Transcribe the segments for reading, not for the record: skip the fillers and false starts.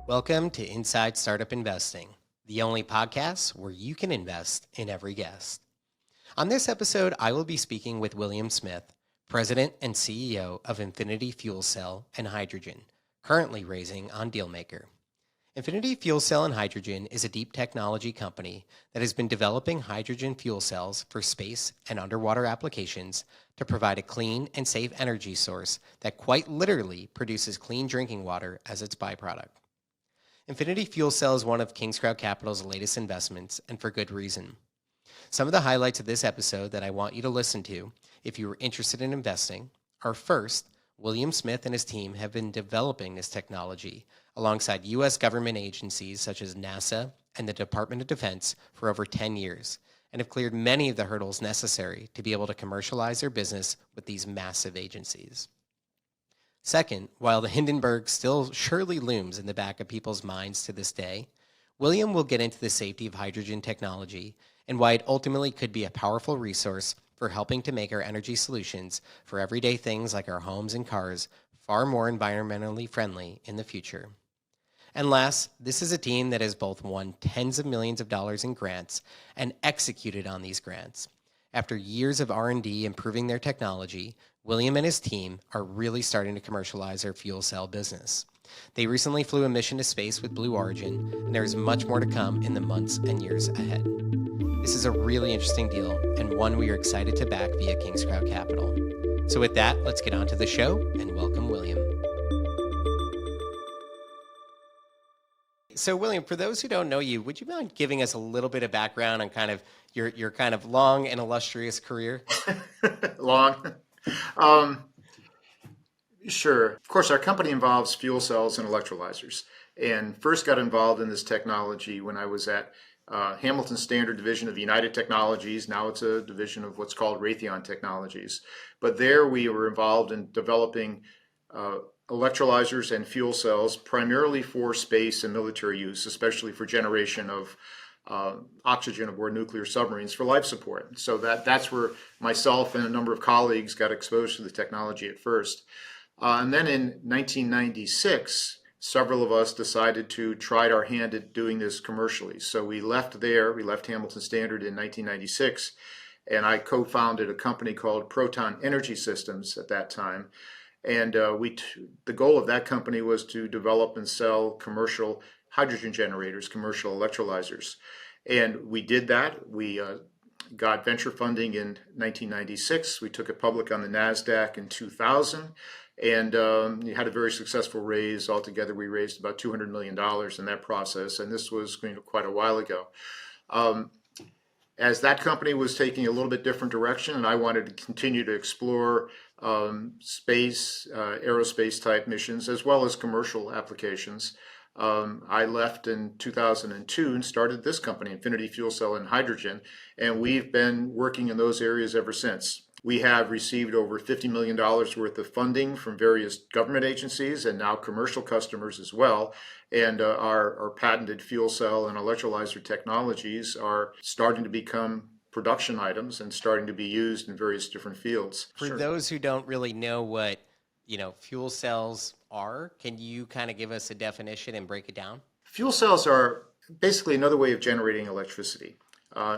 Welcome to Inside Startup Investing, the only podcast where you can invest in every guest. On this episode, I will be speaking with William Smith, President and CEO of Infinity Fuel Cell and Hydrogen, currently raising on Dealmaker. Infinity Fuel Cell and Hydrogen is a deep technology company that has been developing hydrogen fuel cells for space and underwater applications to provide a clean and safe energy source that quite literally produces clean drinking water as its byproduct. Infinity Fuel Cell is one of Kingscrowd Capital's latest investments, and for good reason. Some of the highlights of this episode that I want you to listen to if you are interested in investing are: first, William Smith and his team have been developing this technology alongside U.S. government agencies such as NASA and the Department of Defense for over 10 years, and have cleared many of the hurdles necessary to be able to commercialize their business with these massive agencies. Second, while the Hindenburg still surely looms in the back of people's minds to this day, William will get into the safety of hydrogen technology and why it ultimately could be a powerful resource for helping to make our energy solutions for everyday things like our homes and cars far more environmentally friendly in the future. And last, this is a team that has both won tens of millions of dollars in grants and executed on these grants. After years of R&D improving their technology, William and his team are really starting to commercialize their fuel cell business. They recently flew a mission to space with Blue Origin, and there is much more to come in the months and years ahead. This is a really interesting deal and one we are excited to back via Kingscrowd Capital. So with that, let's get on to the show and welcome William. So William, for those who don't know you, would you mind giving us a little bit of background on kind of your kind of long and illustrious career? Long. Sure. Of course, our company involves fuel cells and electrolyzers, and first got involved in this technology when I was at Hamilton Standard Division of United Technologies. Now it's a division of what's called Raytheon Technologies. But there we were involved in developing electrolyzers and fuel cells primarily for space and military use, especially for generation of oxygen aboard nuclear submarines for life support. So that's where myself and a number of colleagues got exposed to the technology at first. And then in 1996, several of us decided to try our hand at doing this commercially. So we left Hamilton Standard in 1996, and I co-founded a company called Proton Energy Systems at that time. And the goal of that company was to develop and sell commercial hydrogen generators, commercial electrolyzers. And we did that. We got venture funding in 1996. We took it public on the NASDAQ in 2000. And we had a very successful raise. Altogether, we raised about $200 million in that process. And this was quite a while ago. As that company was taking a little bit different direction, and I wanted to continue to explore space, aerospace type missions, as well as commercial applications, I left in 2002 and started this company, Infinity Fuel Cell and Hydrogen, and we've been working in those areas ever since. We have received over $50 million worth of funding from various government agencies and now commercial customers as well. And our patented fuel cell and electrolyzer technologies are starting to become production items and starting to be used in various different fields. For those who don't really know what, fuel cells are, can you kind of give us a definition and break it down? Fuel cells are basically another way of generating electricity.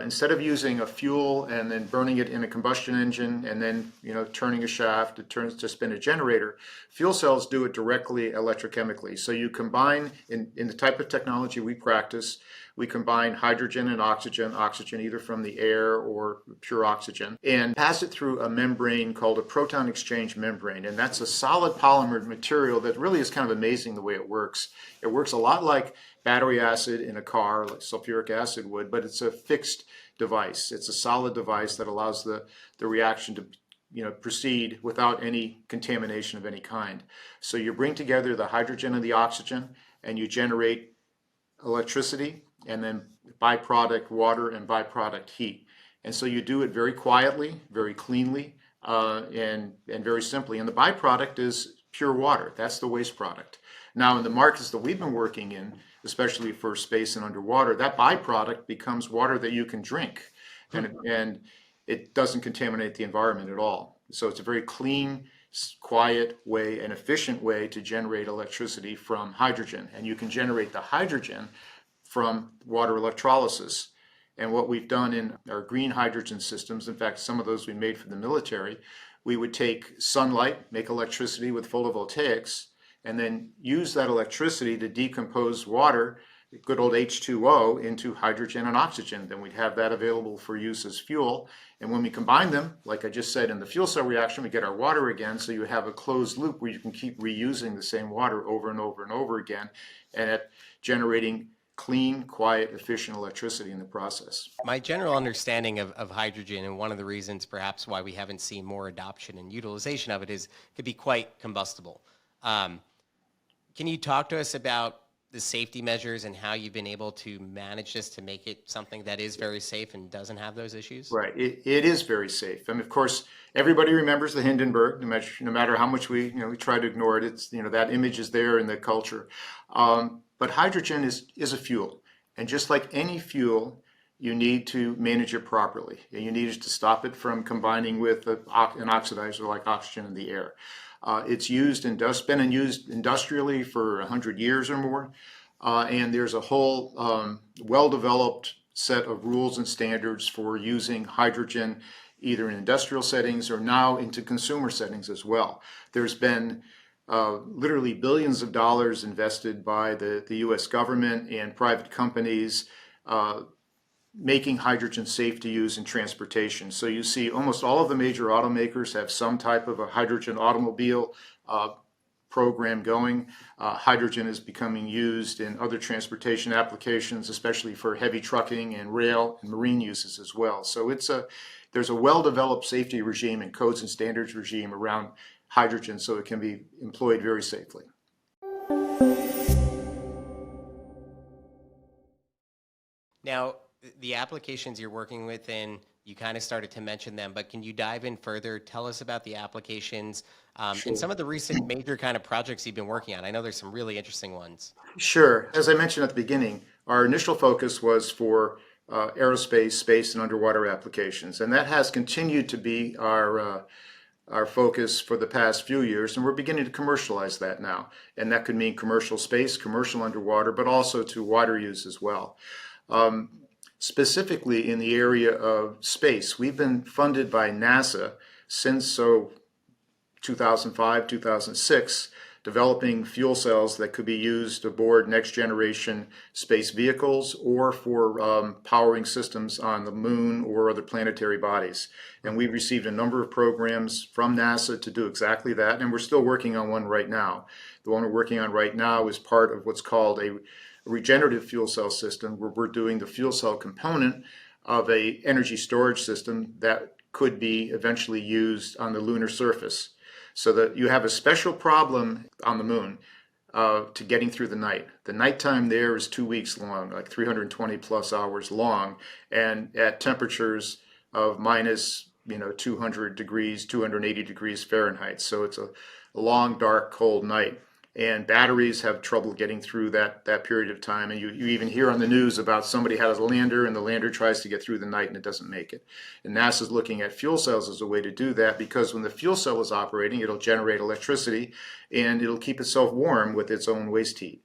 Instead of using a fuel and then burning it in a combustion engine and then turning a shaft to spin a generator, fuel cells do it directly electrochemically. So you combine, in the type of technology we practice, we combine hydrogen and oxygen either from the air or pure oxygen, and pass it through a membrane called a proton exchange membrane. And that's a solid polymer material that really is kind of amazing the way it works. It works a lot like battery acid in a car, like sulfuric acid would, but it's a fixed device. It's a solid device that allows the reaction to proceed without any contamination of any kind. So you bring together the hydrogen and the oxygen, and you generate electricity, and then byproduct water and byproduct heat. And so you do it very quietly, very cleanly, and very simply. And the byproduct is pure water. That's the waste product. Now, in the markets that we've been working in, especially for space and underwater, that byproduct becomes water that you can drink, and it doesn't contaminate the environment at all. So it's a very clean, quiet way, an efficient way to generate electricity from hydrogen. And you can generate the hydrogen from water electrolysis. And what we've done in our green hydrogen systems, in fact, some of those we made for the military, we would take sunlight, make electricity with photovoltaics, and then use that electricity to decompose water, good old H2O, into hydrogen and oxygen. Then we'd have that available for use as fuel. And when we combine them, like I just said in the fuel cell reaction, we get our water again. So you have a closed loop where you can keep reusing the same water over and over and over again, and generating clean, quiet, efficient electricity in the process. My general understanding of hydrogen, and one of the reasons perhaps why we haven't seen more adoption and utilization of it, is it could be quite combustible. Can you talk to us about the safety measures and how you've been able to manage this to make it something that is very safe and doesn't have those issues? Right. It is very safe. I mean, of course, everybody remembers the Hindenburg, no matter how much we try to ignore it. It's, that image is there in the culture. But hydrogen is a fuel. And just like any fuel, you need to manage it properly. And you need to stop it from combining with an oxidizer like oxygen in the air. It's been used industrially for 100 years or more. And there's a whole well-developed set of rules and standards for using hydrogen either in industrial settings or now into consumer settings as well. There's been literally billions of dollars invested by the US government and private companies making hydrogen safe to use in transportation. So you see almost all of the major automakers have some type of a hydrogen automobile program going. Hydrogen is becoming used in other transportation applications, especially for heavy trucking and rail and marine uses as well. So there's a well-developed safety regime and codes and standards regime around hydrogen, so it can be employed very safely. Now, the applications you're working with, and you kind of started to mention them, but can you dive in further? Tell us about the applications and some of the recent major kind of projects you've been working on. I know there's some really interesting ones. Sure. As I mentioned at the beginning, our initial focus was for aerospace, space, and underwater applications, and that has continued to be our focus for the past few years, and we're beginning to commercialize that now. And that could mean commercial space, commercial underwater, but also to water use as well. Specifically in the area of space, we've been funded by NASA since 2005, 2006, developing fuel cells that could be used aboard next generation space vehicles or for powering systems on the moon or other planetary bodies. And we've received a number of programs from NASA to do exactly that, and we're still working on one right now. The one we're working on right now is part of what's called a regenerative fuel cell system, where we're doing the fuel cell component of a energy storage system that could be eventually used on the lunar surface. So that you have a special problem on the moon to getting through the night. The nighttime there is 2 weeks long, like 320 plus hours long, and at temperatures of minus 200 degrees, 280 degrees Fahrenheit. So it's a long, dark, cold night. And batteries have trouble getting through that period of time. And you even hear on the news about somebody has a lander and the lander tries to get through the night and it doesn't make it. And NASA's looking at fuel cells as a way to do that, because when the fuel cell is operating, it'll generate electricity and it'll keep itself warm with its own waste heat.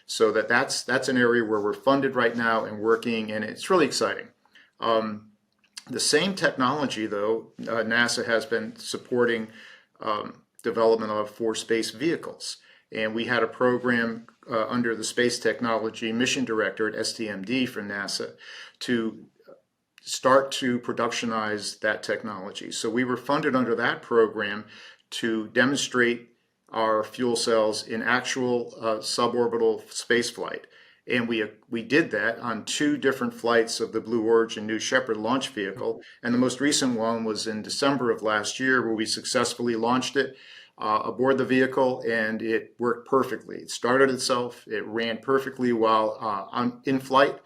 So that's an area where we're funded right now and working, and it's really exciting. The same technology, though, NASA has been supporting development of for space vehicles. And we had a program under the Space Technology Mission Director at STMD for NASA to start to productionize that technology. So we were funded under that program to demonstrate our fuel cells in actual suborbital spaceflight. And we did that on 2 different flights of the Blue Origin New Shepard launch vehicle. And the most recent one was in December of last year, where we successfully launched it aboard the vehicle, and it worked perfectly. It started itself, it ran perfectly while in flight,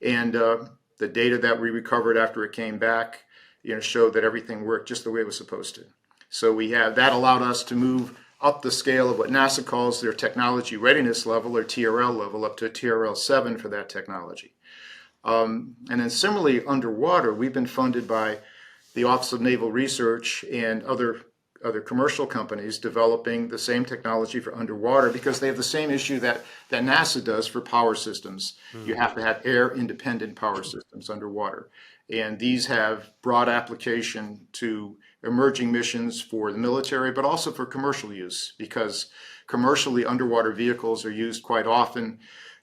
and the data that we recovered after it came back showed that everything worked just the way it was supposed to. So that allowed us to move up the scale of what NASA calls their technology readiness level, or TRL level, up to TRL 7 for that technology. And then similarly, underwater, we've been funded by the Office of Naval Research and other other commercial companies developing the same technology for underwater because they have the same issue that NASA does for power systems. You have to have air independent power systems underwater. And these have broad application to emerging missions for the military, but also for commercial use, because commercially underwater vehicles are used quite often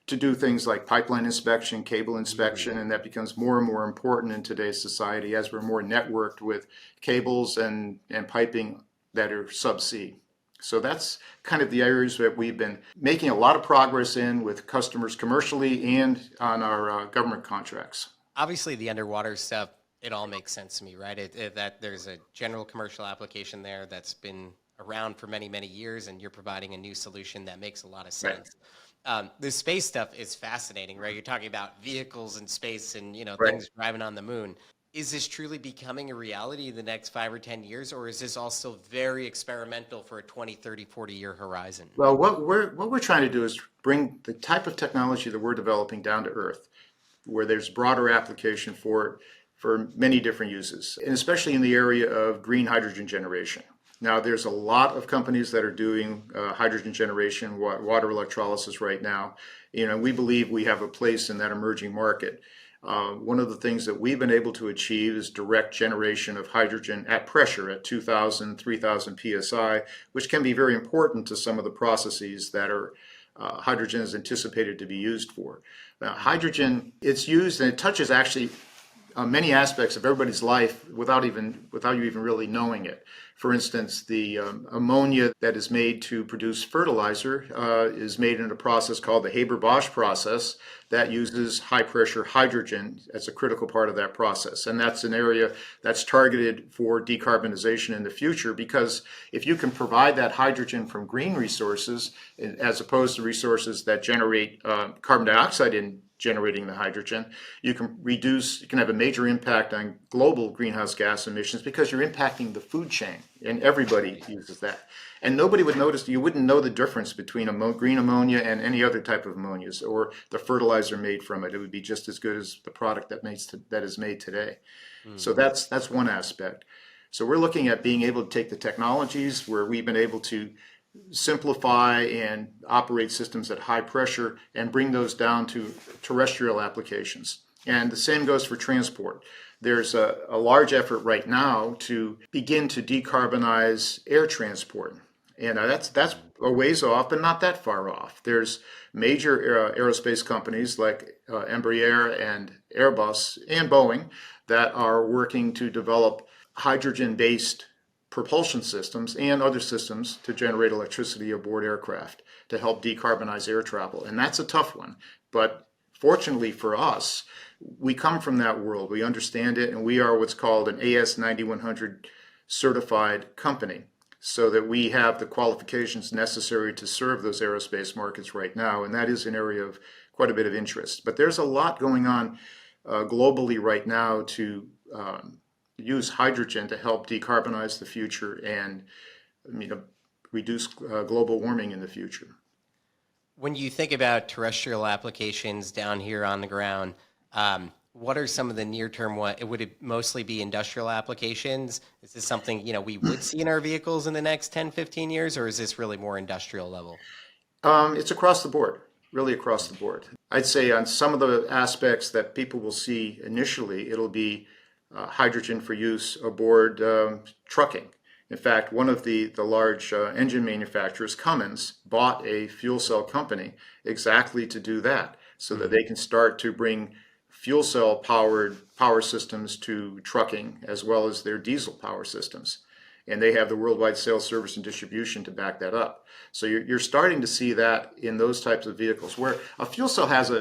to do things like pipeline inspection, cable inspection, and that becomes more and more important in today's society as we're more networked with cables and piping that are subsea. So that's kind of the areas that we've been making a lot of progress in with customers commercially and on our government contracts. Obviously, the underwater stuff, it all makes sense to me, right? That there's a general commercial application there that's been around for many, many years, and you're providing a new solution that makes a lot of sense. Right. The space stuff is fascinating, right? You're talking about vehicles in space and, Right. things driving on the moon. Is this truly becoming a reality in the next 5 or 10 years, or is this all still very experimental for a 20, 30, 40-year horizon? Well, what we're trying to do is bring the type of technology that we're developing down to earth, where there's broader application for it for many different uses, and especially in the area of green hydrogen generation. Now, there's a lot of companies that are doing hydrogen generation, water electrolysis right now. We believe we have a place in that emerging market. One of the things that we've been able to achieve is direct generation of hydrogen at pressure at 2,000, 3,000 psi, which can be very important to some of the processes that are hydrogen is anticipated to be used for. Hydrogen, it's used and it touches actually many aspects of everybody's life without you even really knowing it. For instance, the ammonia that is made to produce fertilizer is made in a process called the Haber-Bosch process that uses high-pressure hydrogen as a critical part of that process. And that's an area that's targeted for decarbonization in the future, because if you can provide that hydrogen from green resources as opposed to resources that generate carbon dioxide in generating the hydrogen, you can have a major impact on global greenhouse gas emissions because you're impacting the food chain and everybody uses that. And nobody would notice, you wouldn't know the difference between green ammonia and any other type of ammonias or the fertilizer made from it. It would be just as good as the product that is made today. So that's one aspect. So we're looking at being able to take the technologies where we've been able to simplify and operate systems at high pressure and bring those down to terrestrial applications. And the same goes for transport. There's a large effort right now to begin to decarbonize air transport. And that's a ways off, but not that far off. There's major aerospace companies like Embraer and Airbus and Boeing that are working to develop hydrogen-based propulsion systems and other systems to generate electricity aboard aircraft to help decarbonize air travel. And that's a tough one. But fortunately for us, we come from that world. We understand it, and we are what's called an AS9100 certified company, so that we have the qualifications necessary to serve those aerospace markets right now. And that is an area of quite a bit of interest. But there's a lot going on globally right now to use hydrogen to help decarbonize the future and reduce global warming in the future. When you think about terrestrial applications down here on the ground, what are some of the near-term would it mostly be industrial applications? Is this something we would see in our vehicles in the next 10, 15 years, or is this really more industrial level? It's across the board, really across the board. I'd say on some of the aspects that people will see initially, it'll be hydrogen for use aboard trucking. In fact, one of the large engine manufacturers, Cummins, bought a fuel cell company exactly to do that, so that they can start to bring fuel cell powered power systems to trucking as well as their diesel power systems. And they have the worldwide sales, service, and distribution to back that up. So you're starting to see that in those types of vehicles, where a fuel cell has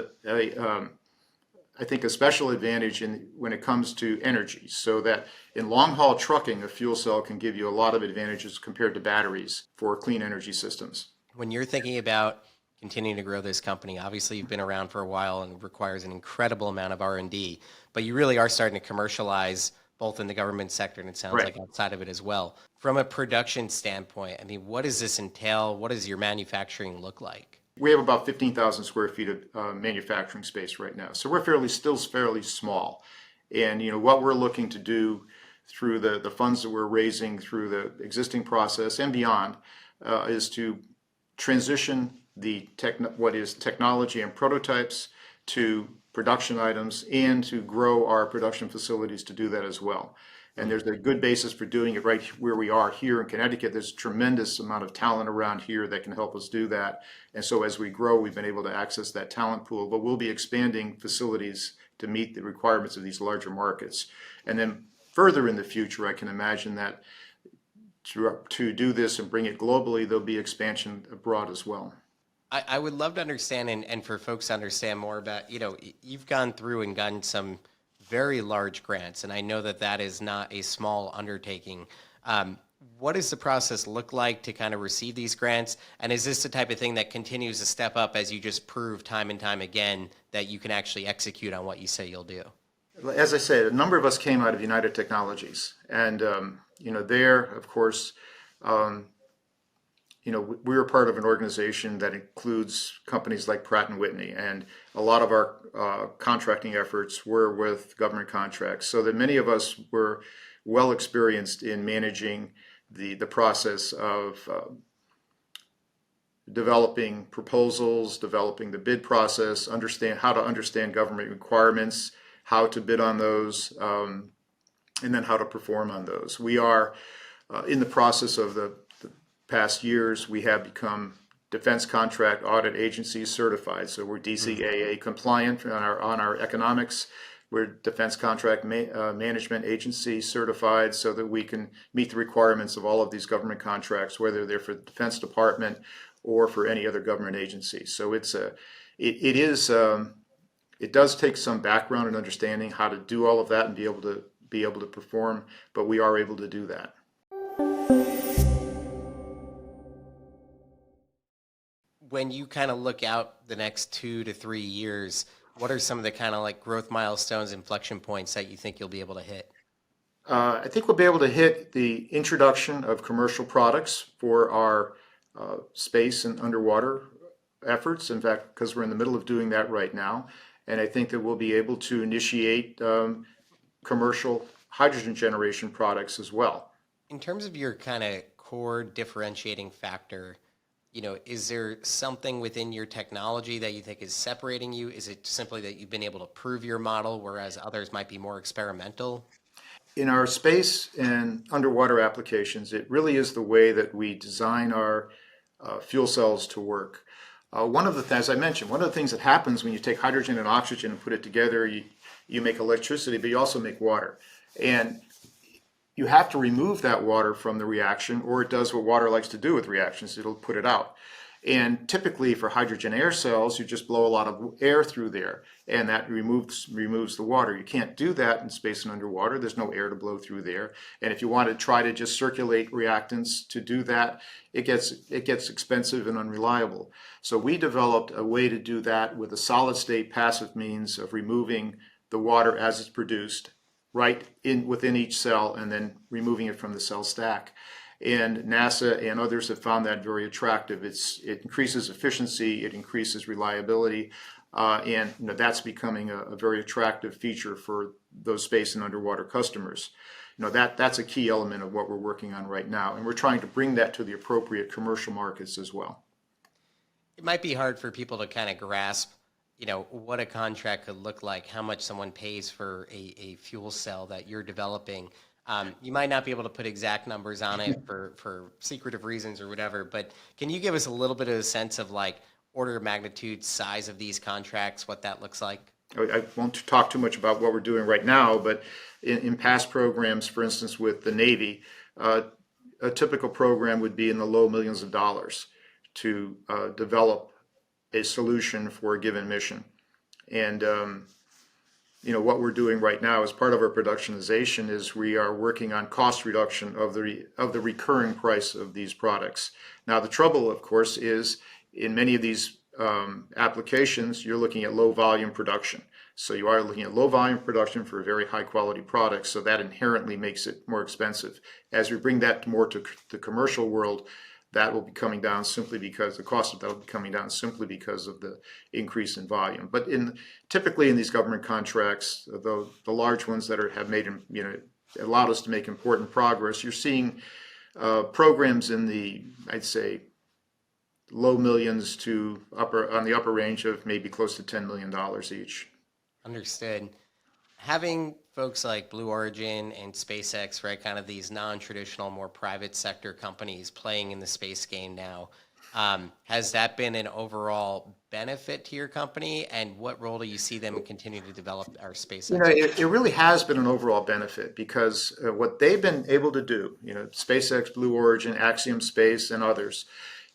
I think a special advantage when it comes to energy, so that in long-haul trucking, a fuel cell can give you a lot of advantages compared to batteries for clean energy systems. When you're thinking about continuing to grow this company, obviously you've been around for a while and it requires an incredible amount of R&D, but you really are starting to commercialize both in the government sector and it sounds like outside of it as well. From a production standpoint, what does this entail? What does your manufacturing look like? We have about 15,000 square feet of manufacturing space right now. So we're still fairly small. And what we're looking to do through the funds that we're raising through the existing process and beyond, is to transition what is technology and prototypes to production items, and to grow our production facilities to do that as well. And there's a good basis for doing it right where we are here in Connecticut. There's a tremendous amount of talent around here that can help us do that. And so as we grow, we've been able to access that talent pool, but we'll be expanding facilities to meet the requirements of these larger markets. And then further in the future, I can imagine that to do this and bring it globally, there'll be expansion abroad as well. I would love to understand, and for folks to understand more about, you've gone through and gotten some very large grants, and I know that that is not a small undertaking. What does the process look like to kind of receive these grants? And is this the type of thing that continues to step up as you just prove time and time again that you can actually execute on what you say you'll do? As I said, a number of us came out of United Technologies, and there, of course, we were part of an organization that includes companies like Pratt & Whitney, and a lot of our contracting efforts were with government contracts, so that many of us were well experienced in managing the process of developing proposals, developing the bid process, how to understand government requirements, how to bid on those, and then how to perform on those. We are in the process of the past years, we have become Defense Contract Audit Agency certified. So we're DCAA compliant on our economics. We're Defense Contract Management Agency certified, so that we can meet the requirements of all of these government contracts, whether they're for the Defense Department or for any other government agency. So it does take some background and understanding how to do all of that and be able to perform, but we are able to do that. When you kind of look out the next 2 to 3 years, what are some of the kind of like growth milestones, inflection points that you think you'll be able to hit? I think we'll be able to hit the introduction of commercial products for our space and underwater efforts. In fact, because we're in the middle of doing that right now. And I think that we'll be able to initiate commercial hydrogen generation products as well. In terms of your kind of core differentiating factor, is there something within your technology that you think is separating you? Is it simply that you've been able to prove your model, whereas others might be more experimental? In our space and underwater applications, it really is the way that we design our fuel cells to work. As I mentioned, one of the things that happens when you take hydrogen and oxygen and put it together, you make electricity, but you also make water. And you have to remove that water from the reaction, or it does what water likes to do with reactions. It'll put it out. And typically for hydrogen air cells, you just blow a lot of air through there, and that removes the water. You can't do that in space and underwater. There's no air to blow through there. And if you want to try to just circulate reactants to do that, it gets expensive and unreliable. So we developed a way to do that with a solid state passive means of removing the water as it's produced within each cell, and then removing it from the cell stack. And NASA and others have found that very attractive. It increases efficiency, it increases reliability, and that's becoming a very attractive feature for those space and underwater customers. That's a key element of what we're working on right now, and we're trying to bring that to the appropriate commercial markets as well. It might be hard for people to kind of grasp what a contract could look like, how much someone pays for a fuel cell that you're developing. You might not be able to put exact numbers on it for secretive reasons or whatever, but can you give us a little bit of a sense of like order of magnitude, size of these contracts, what that looks like? I won't talk too much about what we're doing right now, but in past programs, for instance, with the Navy, a typical program would be in the low millions of dollars to develop a solution for a given mission. And what we're doing right now as part of our productionization is we are working on cost reduction of the recurring price of these products. Now the trouble, of course, is in many of these applications, you're looking at low volume production. So you are looking at low volume production for very high quality products, so that inherently makes it more expensive. As we bring that more to the commercial world, that will be coming down simply because the cost of that will be coming down simply because of the increase in volume. But typically in these government contracts, the large ones that have made allowed us to make important progress. You're seeing programs in the, I'd say, low millions to on the upper range of maybe close to $10 million each. Understood. Having folks like Blue Origin and SpaceX, right, kind of these non-traditional, more private sector companies playing in the space game now, has that been an overall benefit to your company? And what role do you see them continue to develop our space expertise? It really has been an overall benefit because what they've been able to do, SpaceX, Blue Origin, Axiom Space, and others,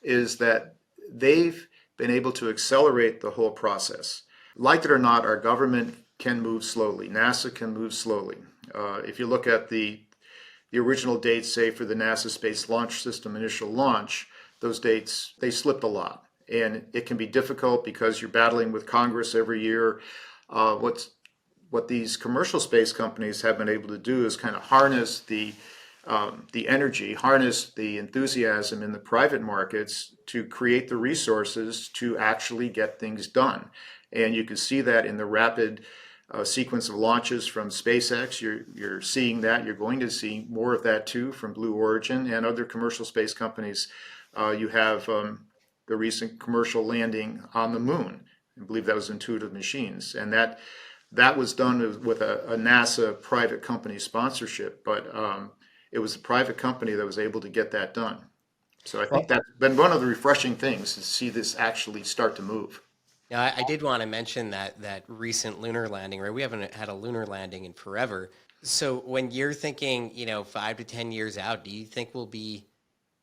is that they've been able to accelerate the whole process. Like it or not, our government can move slowly. NASA can move slowly. If you look at the original dates, say for the NASA Space Launch System initial launch, those dates, they slipped a lot. And it can be difficult because you're battling with Congress every year. What these commercial space companies have been able to do is kind of harness the energy, harness the enthusiasm in the private markets to create the resources to actually get things done. And you can see that in the rapid sequence of launches from SpaceX. You're seeing that. You're going to see more of that too from Blue Origin and other commercial space companies. You have the recent commercial landing on the moon. I believe that was Intuitive Machines, and that was done with a NASA private company sponsorship. But it was a private company that was able to get that done. So I think that's been one of the refreshing things to see this actually start to move. Now, I did want to mention that recent lunar landing, right? We haven't had a lunar landing in forever. So when you're thinking, 5 to 10 years out, do you think we'll be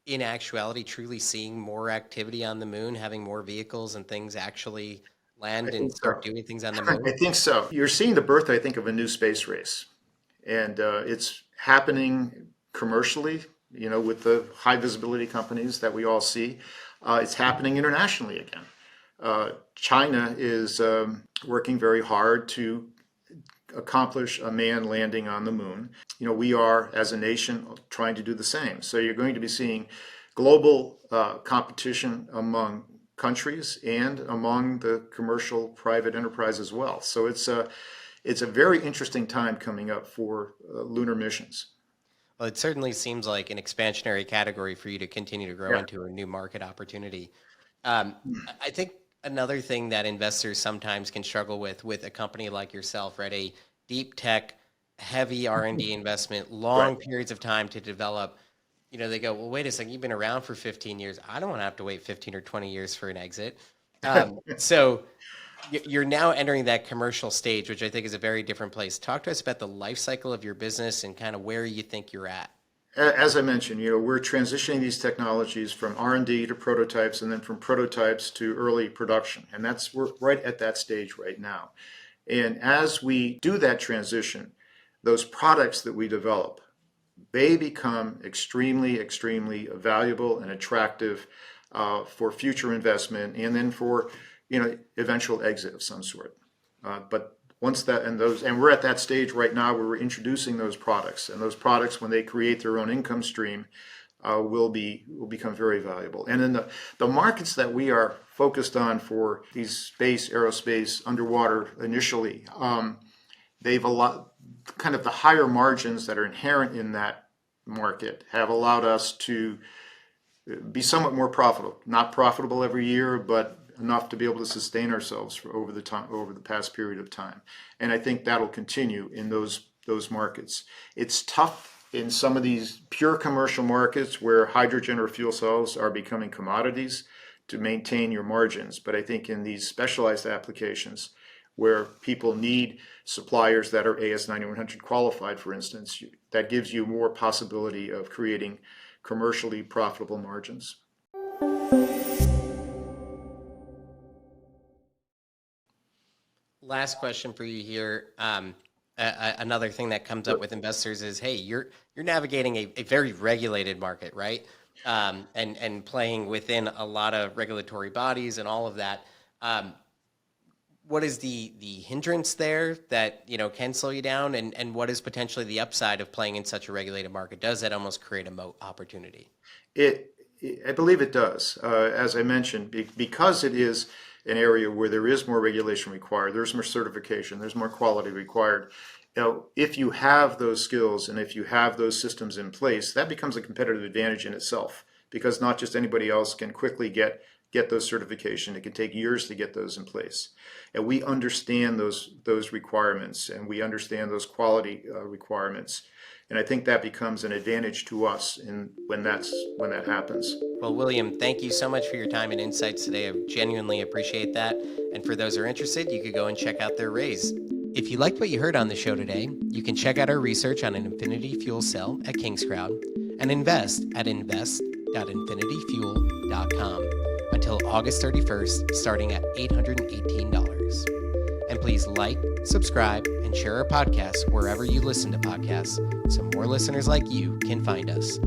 in actuality truly seeing more activity on the moon, having more vehicles and things actually land and start doing things on the moon? I think so. You're seeing the birth, I think, of a new space race. And it's happening commercially, with the high visibility companies that we all see. It's happening internationally again. China is working very hard to accomplish a man landing on the moon. We are, as a nation, trying to do the same. So you're going to be seeing global competition among countries and among the commercial private enterprise as well. So it's a very interesting time coming up for lunar missions. Well, it certainly seems like an expansionary category for you to continue to grow into a new market opportunity. I think another thing that investors sometimes can struggle with a company like yourself, right? A deep tech, heavy R&D investment, long periods of time to develop. They go, well, wait a second, you've been around for 15 years. I don't want to have to wait 15 or 20 years for an exit. So you're now entering that commercial stage, which I think is a very different place. Talk to us about the life cycle of your business and kind of where you think you're at. As I mentioned, we're transitioning these technologies from R&D to prototypes, and then from prototypes to early production. And we're right at that stage right now. And as we do that transition, those products that we develop, they become extremely, extremely valuable and attractive for future investment, and then for eventual exit of some sort. But once that and we're at that stage right now where we're introducing those products, and those products, when they create their own income stream, will become very valuable. And in the markets that we are focused on for these space, aerospace, underwater initially, they've a lot kind of the higher margins that are inherent in that market have allowed us to be somewhat more profitable. Not profitable every year, but enough to be able to sustain ourselves over the past period of time. And I think that'll continue in those markets. It's tough in some of these pure commercial markets where hydrogen or fuel cells are becoming commodities to maintain your margins. But I think in these specialized applications where people need suppliers that are AS9100 qualified, for instance, that gives you more possibility of creating commercially profitable margins. Last question for you here. Another thing that comes up with investors is, hey, you're navigating a very regulated market, right? And playing within a lot of regulatory bodies and all of that. What is the hindrance there that can slow you down, and what is potentially the upside of playing in such a regulated market? Does that almost create a moat opportunity? I believe it does. As I mentioned, because it is an area where there is more regulation required, there's more certification, there's more quality required. if you have those skills and if you have those systems in place, that becomes a competitive advantage in itself, because not just anybody else can quickly get those certification. It can take years to get those in place. And we understand those requirements, and we understand those quality requirements. And I think that becomes an advantage to us when that happens. Well, William, thank you so much for your time and insights today. I genuinely appreciate that. And for those who are interested, you could go and check out their raise. If you liked what you heard on the show today, you can check out our research on an infinity fuel cell at Kingscrowd and invest at invest.infinityfuel.com until August 31st, starting at $818. And please like, subscribe, and share our podcast wherever you listen to podcasts so more listeners like you can find us.